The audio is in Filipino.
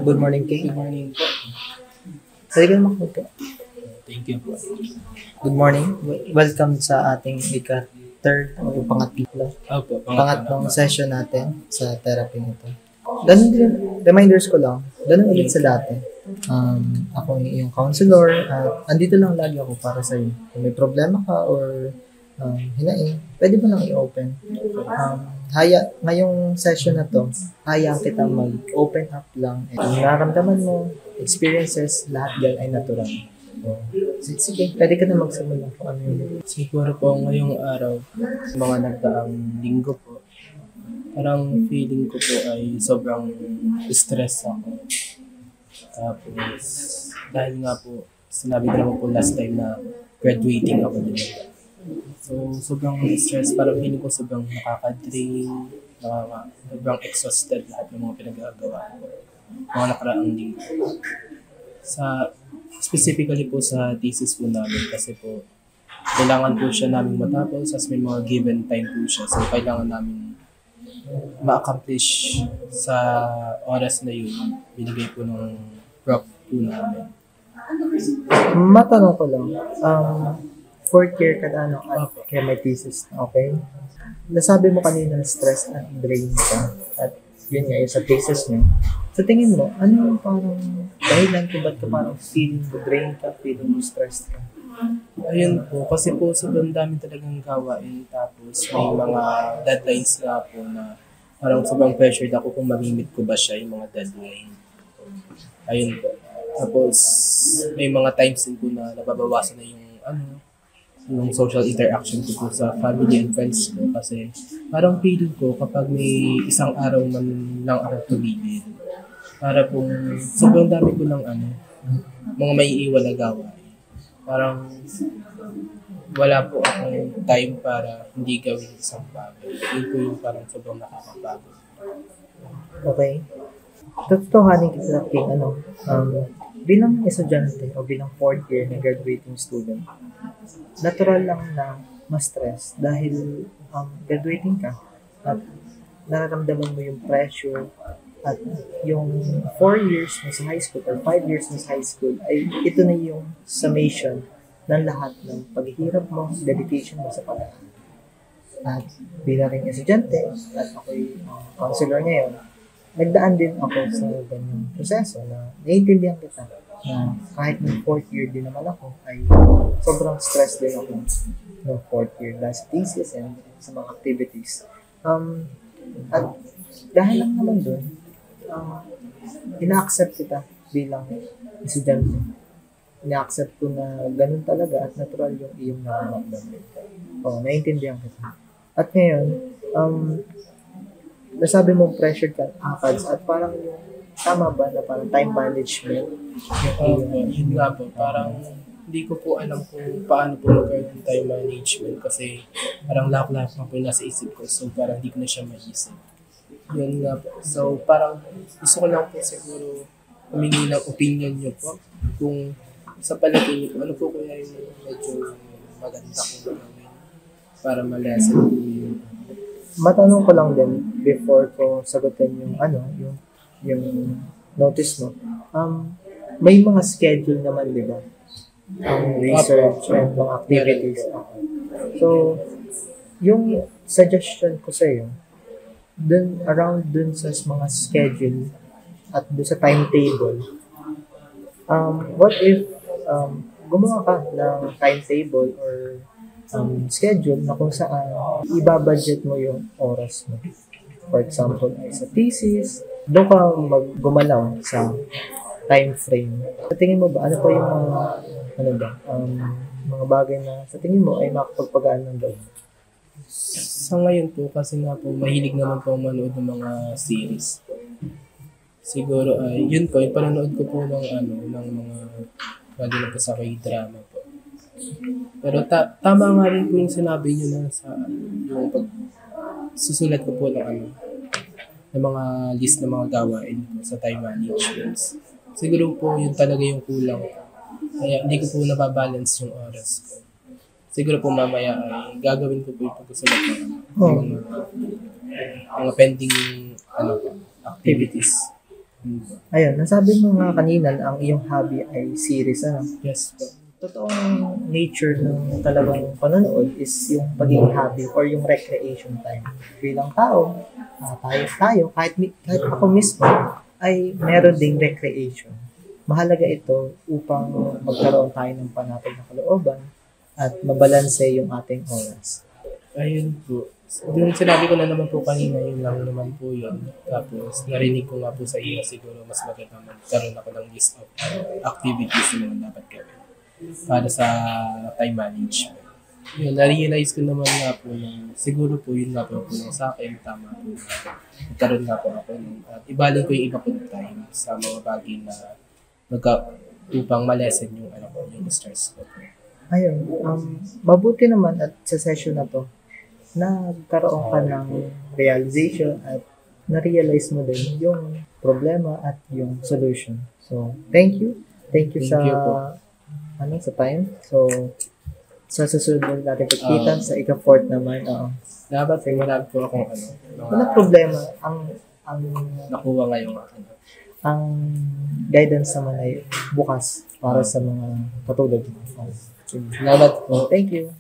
Good morning, King. Good morning po. Pwede ka naman po. Thank you po. Good morning. Welcome sa ating ika-third o pangatlo. Opo, Pangatlong session natin sa therapy nito. Ganun din, reminders ko lang, ganun ulit sa dati. Ako yung iyong counselor at andito lang lagi ako para sa iyo. Kung may problema ka or hinaing, pwede mo lang i-open. Ngayong session na to, hayaan kita mag-open up lang. Kung nararamdaman mo, experiences, lahat yan ay natural. So, sige, pwede ka na magsimula kung ano yun. Siguro po ngayong araw, mga nagdaang linggo po, parang feeling ko po ay sobrang stress ako. Tapos, dahil nga po, sinabi ko naman po last time na graduating ako din. So, sobrang stress, parang feeling ko sobrang nakaka-drain, sobrang exhausted lahat ng mga pinag-aagawa ko. Mga nakaraang linggo. Specifically po sa thesis po namin kasi po, kailangan po siya namin matapos as may mga given time po siya. So, kailangan namin ma-accomplish sa oras na yun, binigay po ng prof po namin. Matanong ko lang, fourth year ka na, kaya may thesis, okay? Nasabi mo kanina stress at drain ka, at yun nga, yung sa thesis niyo. Sa tingin mo, ano yung parang dahilan kung ba't ka parang feeling mo drain ka, feeling mo stressed ka? Ayun po, kasi po sobrang dami talagang gawain, tapos may mga deadlines nga po na parang sobrang pressured ako kung mamimit ko ba siya yung mga deadline. Ayun po. Tapos may mga times din po na nababawasan na yung social interaction ko po sa family and friends ko kasi parang feeling ko kapag may isang araw man lang ako tumigil, para po sobrang dami ko ng mga maiiwan na gawain. Parang wala po akong time para hindi gawin isang bagay. Yun po yung parang sobrang nakakapagod. Okay. Totohanin kita King, bilang estudyante o bilang fourth year na graduating student, natural lang na ma-stress dahil graduating ka at nararamdaman mo yung pressure at yung 4 years mo sa high school or 5 years mo sa high school ay ito na yung summation ng lahat ng paghihirap mo, dedication mo sa pag-aaral. At bilang rin estudyante at ako'y counselor ngayon, nagdaan din ako sa ganyang proseso na naiintindihan kita na kahit ng fourth year din naman ako ay sobrang stress din ako ng fourth year dahil sa thesis and sa mga activities. At dahil lang naman doon, ina-accept kita bilang estudyante. Ina-accept ko na ganun talaga at natural yung iyong nararamdaman. Naiintindihan kita. At ngayon, nasabi mong pressured ka at parang yung tama ba na parang time management Yun nga po, parang hindi ko po alam kung paano po magkaroon ng time management kasi parang lahat na po nasa isip ko, so parang hindi ko na siya maisip. Yun nga po. So parang gusto ko lang po siguro humingi ng opinion niyo po kung sa palagay niyo po, ano po kaya yung medyo maganda kong gawin para ma-lessen po yung matanong ko lang din before ko sagutin yung notice mo. May mga schedule naman, di ba? Research and mga activities. So, yung suggestion ko sa iyo, around dun sa mga schedule at dun sa timetable, what if gumawa ka ng timetable or schedule na kung saan ibabudget mo yung oras mo. For example, ay sa thesis, doon ka gumalaw sa time frame. Sa tingin mo ba, ano pa yung mga bagay na sa tingin mo ay makapagpagaan ng loob? Sa ngayon po, kasi nga po, mahilig naman po manood ng mga series. Siguro ay, yun po, yung panonood ko po ng mga lalo na po sa K-drama po. Pero tama nga rin po yung sinabi nyo na sa yung susulat ko po ng mga list ng mga gawain ko sa time management. Siguro po yun talaga yung kulang ko. Kaya hindi ko po nababalance yung oras ko. Siguro po mamaya ay gagawin ko po yung pagsusulat ng mga pending activities Ayun, nasabi mo nga kanina na ang iyong hobby ay series, ano? Yes po. Totoong nature ng talagang panonood is yung pagiging hobby or yung recreation time. Bilang tao, tayo, kahit ako mismo, ay meron ding recreation. Mahalaga ito upang magkaroon tayo ng panatag na kalooban at mabalanse yung ating oras. Ayun po. Yung sinabi ko na naman po kanina, yun lang naman po yun. Tapos narinig ko nga po sa iyo siguro mas maganda magkaroon ako ng list of activities na naman dapat gawin para sa time management. Yun, na-realize ko naman nga po na siguro po yun nga po yung sa akin, tama po na magkaroon nga po ako at ibalin ko yung iba kong time sa mga bagay na upang malesen yung ano po, yung stress ko po. Ayun, mabuti naman at sa session na to, nagkaroon ka ng realization at na-realize mo din yung problema at yung solution. So, thank you. Thank you Thank sa you po. sa time. So, sa susunod ulit natin pagkita sa ika-fourth naman. Dapat ay marami po akong Walang problema. Ang nakuha ngayong ano. ang guidance naman ay bukas para sa mga katulad mo. Salamat po. Thank you.